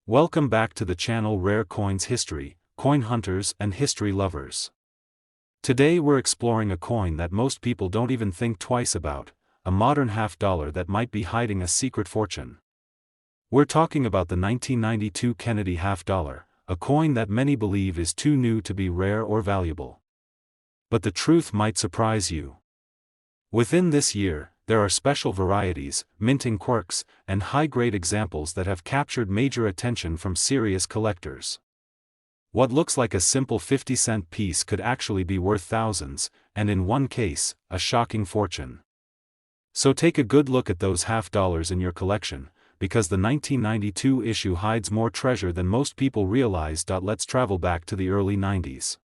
Welcome back to the channel Rare Coins History, Coin Hunters and History Lovers. Today we're exploring a coin that most people don't even think twice about, a modern half-dollar that might be hiding a secret fortune. We're talking about the 1992 Kennedy half-dollar, a coin that many believe is too new to be rare or valuable. But the truth might surprise you. Within this year, there are special varieties, minting quirks, and high-grade examples that have captured major attention from serious collectors. What looks like a simple 50-cent piece could actually be worth thousands, and in one case, a shocking fortune. So take a good look at those half-dollars in your collection, because the 1992 issue hides more treasure than most people realize. Let's travel back to the early 90s.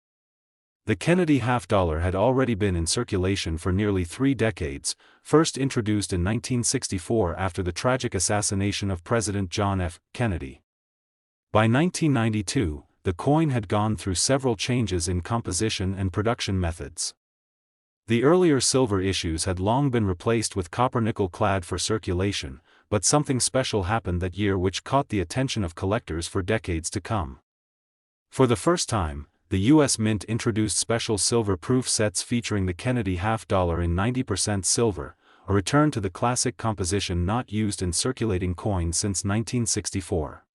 The Kennedy half-dollar had already been in circulation for nearly 3 decades, first introduced in 1964 after the tragic assassination of President John F. Kennedy. By 1992, the coin had gone through several changes in composition and production methods. The earlier silver issues had long been replaced with copper-nickel clad for circulation, but something special happened that year which caught the attention of collectors for decades to come. For the first time, the U.S. Mint introduced special silver-proof sets featuring the Kennedy half-dollar in 90% silver, a return to the classic composition not used in circulating coins since 1964.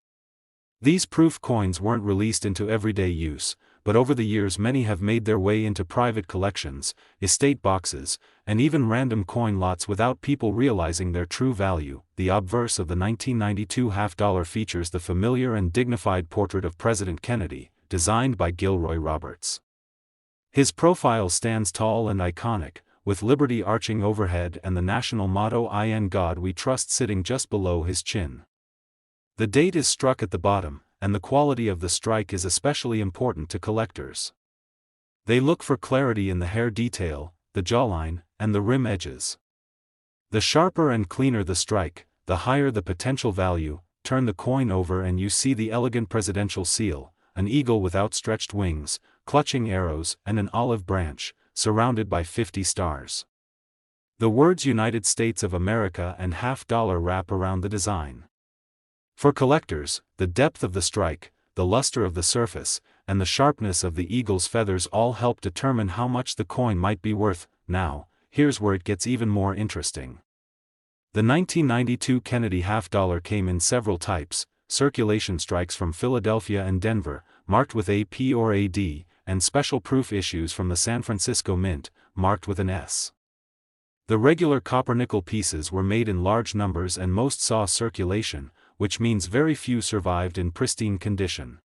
These proof coins weren't released into everyday use, but over the years many have made their way into private collections, estate boxes, and even random coin lots without people realizing their true value. The obverse of the 1992 half-dollar features the familiar and dignified portrait of President Kennedy, designed by Gilroy Roberts. His profile stands tall and iconic, with liberty arching overhead and the national motto "In God We Trust" sitting just below his chin. The date is struck at the bottom, and the quality of the strike is especially important to collectors. They look for clarity in the hair detail, the jawline, and the rim edges. The sharper and cleaner the strike, the higher the potential value. Turn the coin over and you see the elegant presidential seal, an eagle with outstretched wings, clutching arrows, and an olive branch, surrounded by 50 stars. The words United States of America and half-dollar wrap around the design. For collectors, the depth of the strike, the luster of the surface, and the sharpness of the eagle's feathers all help determine how much the coin might be worth. Now, here's where it gets even more interesting. The 1992 Kennedy half-dollar came in several types: circulation strikes from Philadelphia and Denver, marked with AP or AD, and special proof issues from the San Francisco Mint, marked with an S. The regular copper-nickel pieces were made in large numbers and most saw circulation, which means very few survived in pristine condition.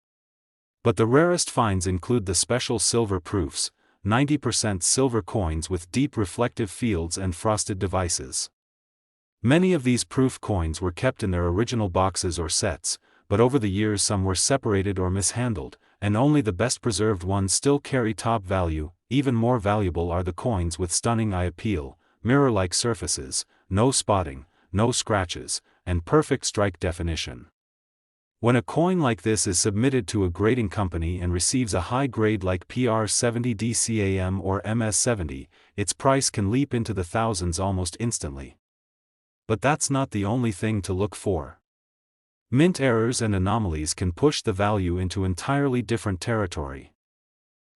But the rarest finds include the special silver proofs, 90% silver coins with deep reflective fields and frosted devices. Many of these proof coins were kept in their original boxes or sets, but over the years some were separated or mishandled, and only the best preserved ones still carry top value. Even more valuable are the coins with stunning eye appeal, mirror-like surfaces, no spotting, no scratches, and perfect strike definition. When a coin like this is submitted to a grading company and receives a high grade like PR70 DCAM or MS70, its price can leap into the thousands almost instantly. But that's not the only thing to look for. Mint errors and anomalies can push the value into entirely different territory.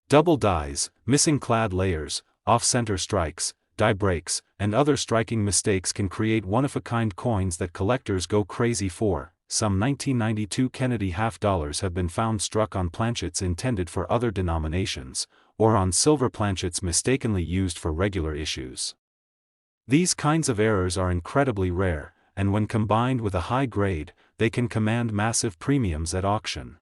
Double dies, missing clad layers, off-center strikes, die breaks, and other striking mistakes can create one-of-a-kind coins that collectors go crazy for. Some 1992 Kennedy half-dollars have been found struck on planchets intended for other denominations, or on silver planchets mistakenly used for regular issues. These kinds of errors are incredibly rare, and when combined with a high grade, they can command massive premiums at auction.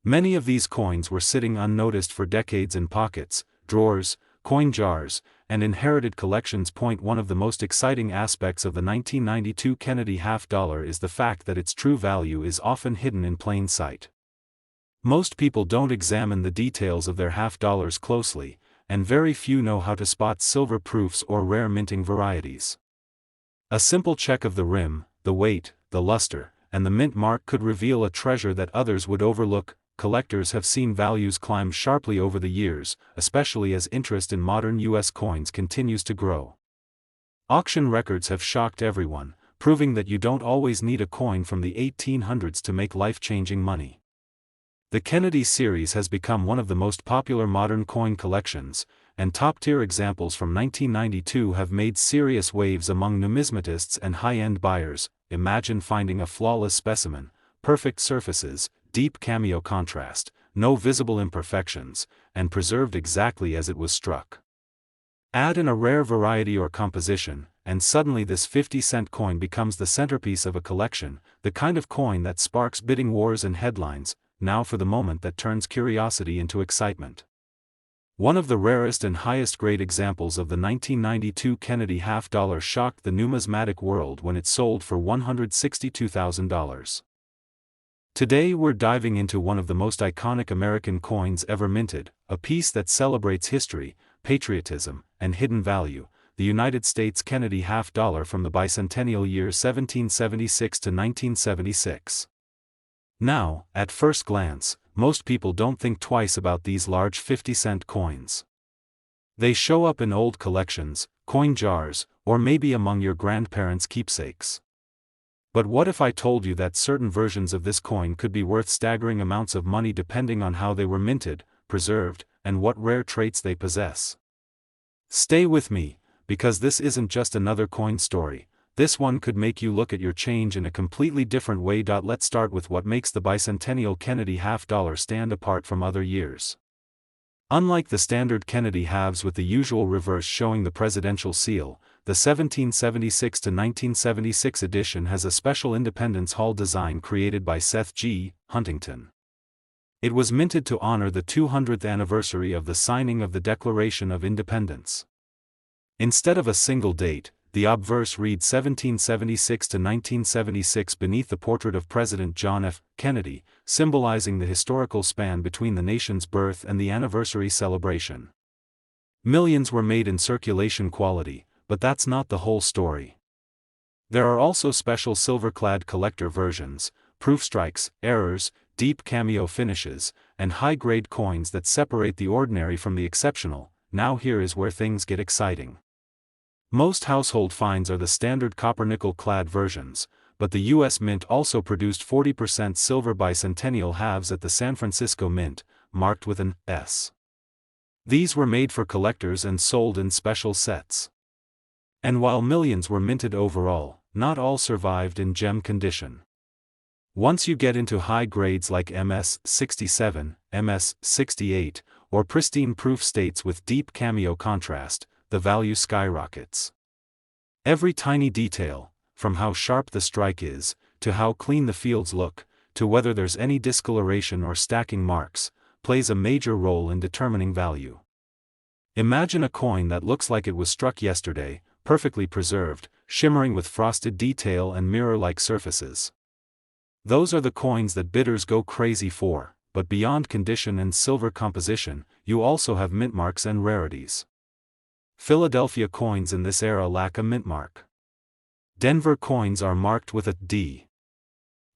Many of these coins were sitting unnoticed for decades in pockets, drawers, coin jars, and inherited collections. One of the most exciting aspects of the 1992 Kennedy half-dollar is the fact that its true value is often hidden in plain sight. Most people don't examine the details of their half-dollars closely, and very few know how to spot silver proofs or rare minting varieties. A simple check of the rim, the weight, the luster, and the mint mark could reveal a treasure that others would overlook. Collectors have seen values climb sharply over the years, especially as interest in modern U.S. coins continues to grow. Auction records have shocked everyone, proving that you don't always need a coin from the 1800s to make life-changing money. The Kennedy series has become one of the most popular modern coin collections, and top-tier examples from 1992 have made serious waves among numismatists and high-end buyers. Imagine finding a flawless specimen, perfect surfaces, deep cameo contrast, no visible imperfections, and preserved exactly as it was struck. Add in a rare variety or composition, and suddenly this 50-cent coin becomes the centerpiece of a collection, the kind of coin that sparks bidding wars and headlines. Now for the moment that turns curiosity into excitement. One of the rarest and highest-grade examples of the 1992 Kennedy half-dollar shocked the numismatic world when it sold for $162,000. Today we're diving into one of the most iconic American coins ever minted, a piece that celebrates history, patriotism, and hidden value, the United States Kennedy half-dollar from the bicentennial year 1776 to 1976. Now, at first glance, most people don't think twice about these large 50-cent coins. They show up in old collections, coin jars, or maybe among your grandparents' keepsakes. But what if I told you that certain versions of this coin could be worth staggering amounts of money depending on how they were minted, preserved, and what rare traits they possess? Stay with me, because this isn't just another coin story. This one could make you look at your change in a completely different way. Let's start with what makes the bicentennial Kennedy half-dollar stand apart from other years. Unlike the standard Kennedy halves with the usual reverse showing the presidential seal, the 1776 to 1976 edition has a special Independence Hall design created by Seth G. Huntington. It was minted to honor the 200th anniversary of the signing of the Declaration of Independence. Instead of a single date, the obverse reads 1776 to 1976 beneath the portrait of President John F. Kennedy, symbolizing the historical span between the nation's birth and the anniversary celebration. Millions were made in circulation quality, but that's not the whole story. There are also special silver-clad collector versions, proof strikes, errors, deep cameo finishes, and high-grade coins that separate the ordinary from the exceptional. Now here is where things get exciting. Most household finds are the standard copper-nickel-clad versions, but the U.S. Mint also produced 40% silver bicentennial halves at the San Francisco Mint, marked with an S. These were made for collectors and sold in special sets. And while millions were minted overall, not all survived in gem condition. Once you get into high grades like MS-67, MS-68, or pristine proof states with deep cameo contrast, the value skyrockets. Every tiny detail, from how sharp the strike is, to how clean the fields look, to whether there's any discoloration or stacking marks, plays a major role in determining value. Imagine a coin that looks like it was struck yesterday, perfectly preserved, shimmering with frosted detail and mirror-like surfaces. Those are the coins that bidders go crazy for, but beyond condition and silver composition, you also have mint marks and rarities. Philadelphia coins in this era lack a mint mark. Denver coins are marked with a D.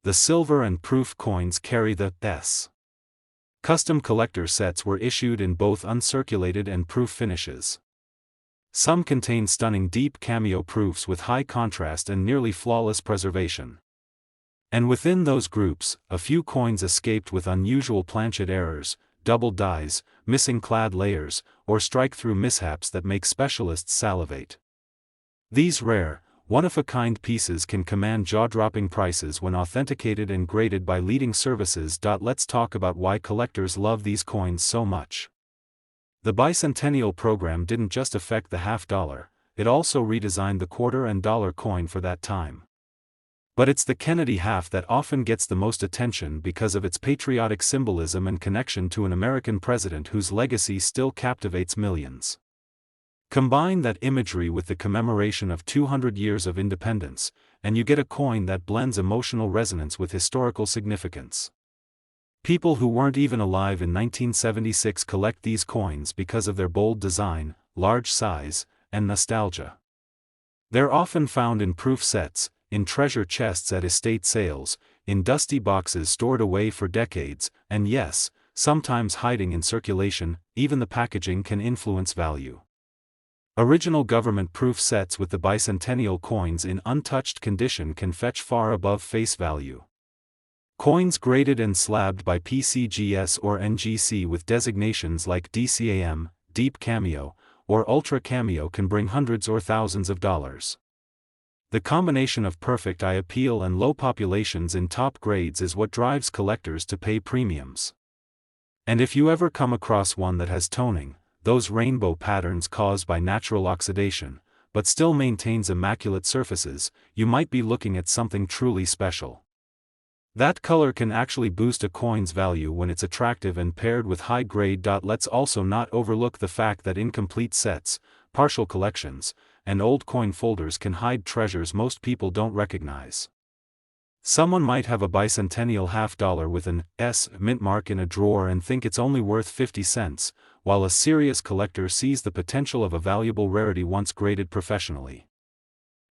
The silver and proof coins carry the S. Custom collector sets were issued in both uncirculated and proof finishes. Some contain stunning deep cameo proofs with high contrast and nearly flawless preservation. And within those groups, a few coins escaped with unusual planchet errors, double dies, missing clad layers, or strike-through mishaps that make specialists salivate. These rare, one-of-a-kind pieces can command jaw-dropping prices when authenticated and graded by leading services. Let's talk about why collectors love these coins so much. The bicentennial program didn't just affect the half-dollar, it also redesigned the quarter and dollar coin for that time. But it's the Kennedy half that often gets the most attention because of its patriotic symbolism and connection to an American president whose legacy still captivates millions. Combine that imagery with the commemoration of 200 years of independence, and you get a coin that blends emotional resonance with historical significance. People who weren't even alive in 1976 collect these coins because of their bold design, large size, and nostalgia. They're often found in proof sets, in treasure chests at estate sales, in dusty boxes stored away for decades, and yes, sometimes hiding in circulation. Even the packaging can influence value. Original government-proof sets with the Bicentennial coins in untouched condition can fetch far above face value. Coins graded and slabbed by PCGS or NGC with designations like DCAM, Deep Cameo, or Ultra Cameo can bring hundreds or thousands of dollars. The combination of perfect eye appeal and low populations in top grades is what drives collectors to pay premiums. And if you ever come across one that has toning, those rainbow patterns caused by natural oxidation, but still maintains immaculate surfaces, you might be looking at something truly special. That color can actually boost a coin's value when it's attractive and paired with high grade. Let's also not overlook the fact that incomplete sets, partial collections, and old coin folders can hide treasures most people don't recognize. Someone might have a Bicentennial $half with an S mint mark in a drawer and think it's only worth 50 cents, while a serious collector sees the potential of a valuable rarity once graded professionally.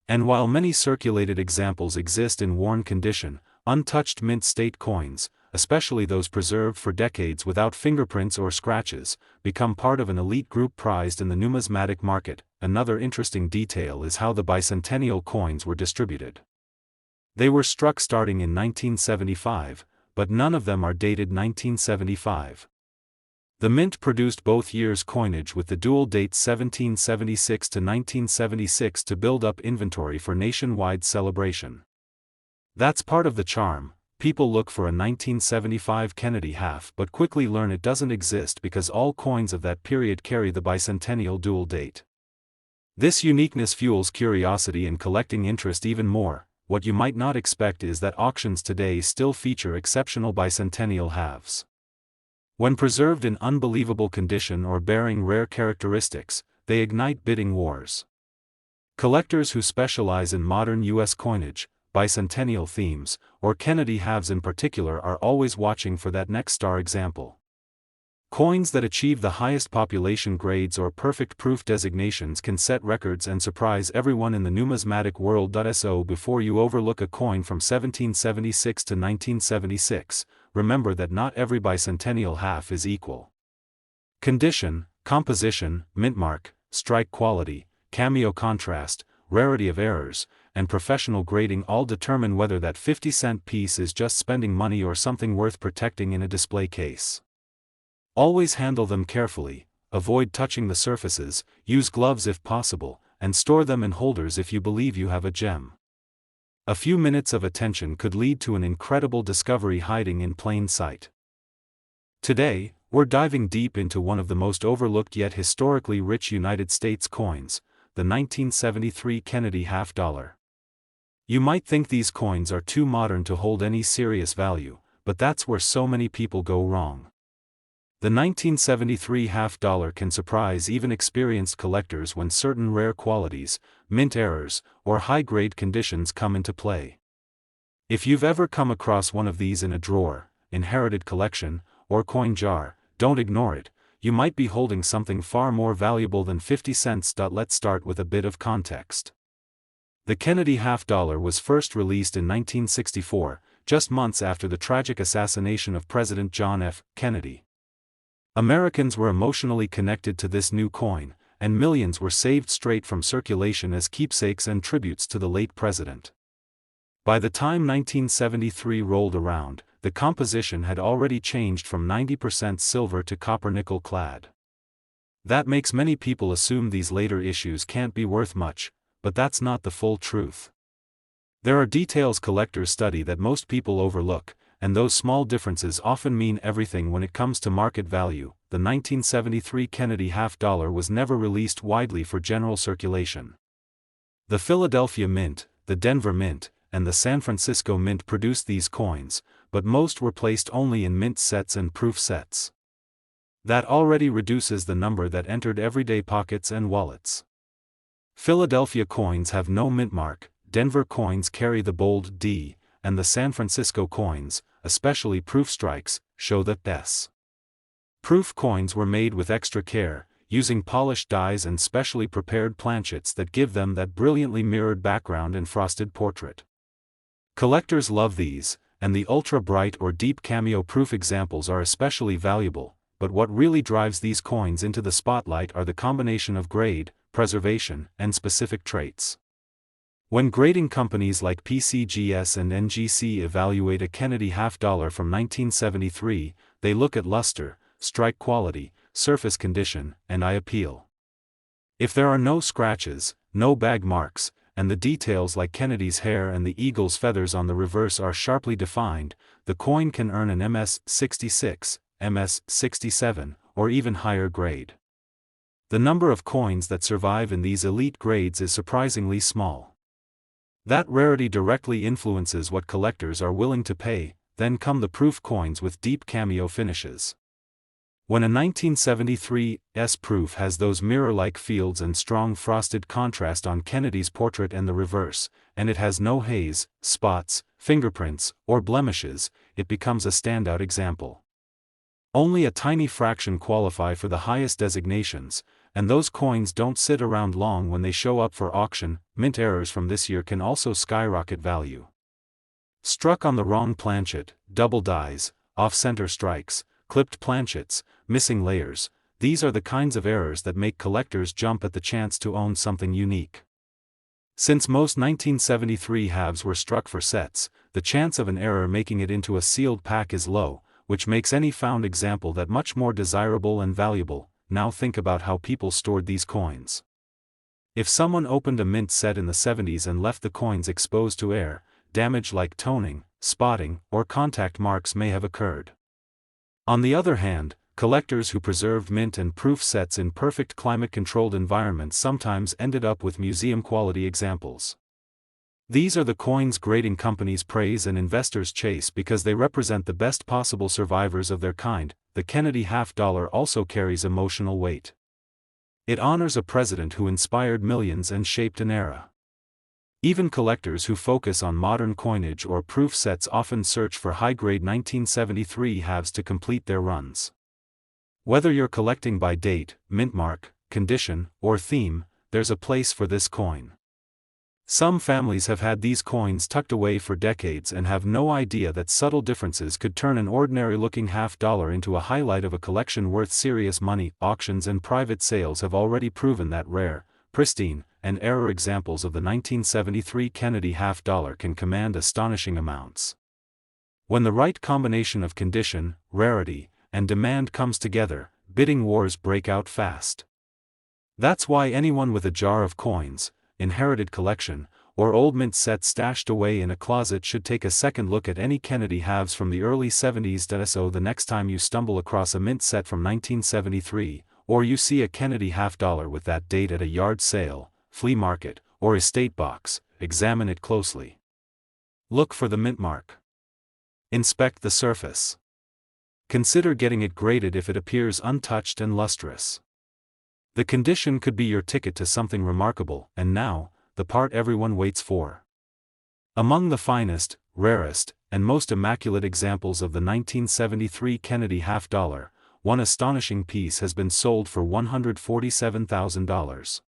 And while many circulated examples exist in worn condition, untouched mint state coins, especially those preserved for decades without fingerprints or scratches, become part of an elite group prized in the numismatic market. Another interesting detail is how the Bicentennial coins were distributed. They were struck starting in 1975, but none of them are dated 1975. The mint produced both years' coinage with the dual dates 1776 to 1976 to build up inventory for nationwide celebration. That's part of the charm. People look for a 1975 Kennedy half but quickly learn it doesn't exist because all coins of that period carry the Bicentennial dual date. This uniqueness fuels curiosity and collecting interest even more. What you might not expect is that auctions today still feature exceptional Bicentennial halves. When preserved in unbelievable condition or bearing rare characteristics, they ignite bidding wars. Collectors who specialize in modern U.S. coinage, Bicentennial themes, or Kennedy halves in particular are always watching for that next star example. Coins that achieve the highest population grades or perfect proof designations can set records and surprise everyone in the numismatic world. So before you overlook a coin from 1776 to 1976, remember that not every Bicentennial half is equal. Condition, composition, mint mark, strike quality, cameo contrast, rarity of errors, and professional grading all determine whether that 50-cent piece is just spending money or something worth protecting in a display case. Always handle them carefully, avoid touching the surfaces, use gloves if possible, and store them in holders if you believe you have a gem. A few minutes of attention could lead to an incredible discovery hiding in plain sight. Today, we're diving deep into one of the most overlooked yet historically rich United States coins, the 1973 Kennedy $half. You might think these coins are too modern to hold any serious value, but that's where so many people go wrong. The 1973 $half can surprise even experienced collectors when certain rare qualities, mint errors, or high-grade conditions come into play. If you've ever come across one of these in a drawer, inherited collection, or coin jar, don't ignore it. You might be holding something far more valuable than 50 cents. Let's start with a bit of context. The Kennedy $half was first released in 1964, just months after the tragic assassination of President John F. Kennedy. Americans were emotionally connected to this new coin, and millions were saved straight from circulation as keepsakes and tributes to the late president. By the time 1973 rolled around, the composition had already changed from 90% silver to copper-nickel clad. That makes many people assume these later issues can't be worth much, but that's not the full truth. There are details collectors study that most people overlook, and those small differences often mean everything when it comes to market value. The 1973 Kennedy $half was never released widely for general circulation. The Philadelphia Mint, the Denver Mint, and the San Francisco Mint produced these coins, but most were placed only in mint sets and proof sets. That already reduces the number that entered everyday pockets and wallets. Philadelphia coins have no mint mark, Denver coins carry the bold D, and the San Francisco coins, especially proof strikes, show the S. Proof coins were made with extra care, using polished dies and specially prepared planchets that give them that brilliantly mirrored background and frosted portrait. Collectors love these, and the ultra-bright or deep cameo proof examples are especially valuable, but what really drives these coins into the spotlight are the combination of grade, preservation, and specific traits. When grading companies like PCGS and NGC evaluate a Kennedy half-dollar from 1973, they look at luster, strike quality, surface condition, and eye appeal. If there are no scratches, no bag marks, and the details like Kennedy's hair and the eagle's feathers on the reverse are sharply defined, the coin can earn an MS-66, MS-67, or even higher grade. The number of coins that survive in these elite grades is surprisingly small. That rarity directly influences what collectors are willing to pay. Then come the proof coins with deep cameo finishes. When a 1973 proof has those mirror-like fields and strong frosted contrast on Kennedy's portrait and the reverse, and it has no haze, spots, fingerprints, or blemishes, it becomes a standout example. Only a tiny fraction qualify for the highest designations, and those coins don't sit around long when they show up for auction. Mint errors from this year can also skyrocket value. Struck on the wrong planchet, double dies, off-center strikes, clipped planchets, missing layers, these are the kinds of errors that make collectors jump at the chance to own something unique. Since most 1973 halves were struck for sets, the chance of an error making it into a sealed pack is low, which makes any found example that much more desirable and valuable. Now think about how people stored these coins. If someone opened a mint set in the 70s and left the coins exposed to air, damage like toning, spotting, or contact marks may have occurred. On the other hand, collectors who preserved mint and proof sets in perfect climate-controlled environments sometimes ended up with museum-quality examples. These are the coins grading companies praise and investors chase because they represent the best possible survivors of their kind. The Kennedy half-dollar also carries emotional weight. It honors a president who inspired millions and shaped an era. Even collectors who focus on modern coinage or proof sets often search for high-grade 1973 halves to complete their runs. Whether you're collecting by date, mint mark, condition, or theme, there's a place for this coin. Some families have had these coins tucked away for decades and have no idea that subtle differences could turn an ordinary-looking half-dollar into a highlight of a collection worth serious money. Auctions and private sales have already proven that rare, pristine, and error examples of the 1973 Kennedy half-dollar can command astonishing amounts. When the right combination of condition, rarity, and demand comes together, bidding wars break out fast. That's why anyone with a jar of coins, inherited collection, or old mint sets stashed away in a closet should take a second look at any Kennedy halves from the early 70s. So the next time you stumble across a mint set from 1973, or you see a Kennedy half-dollar with that date at a yard sale, flea market, or estate box, examine it closely. Look for the mint mark. Inspect the surface. Consider getting it graded if it appears untouched and lustrous. The condition could be your ticket to something remarkable. And now, the part everyone waits for. Among the finest, rarest, and most immaculate examples of the 1973 Kennedy half-dollar, one astonishing piece has been sold for $147,000.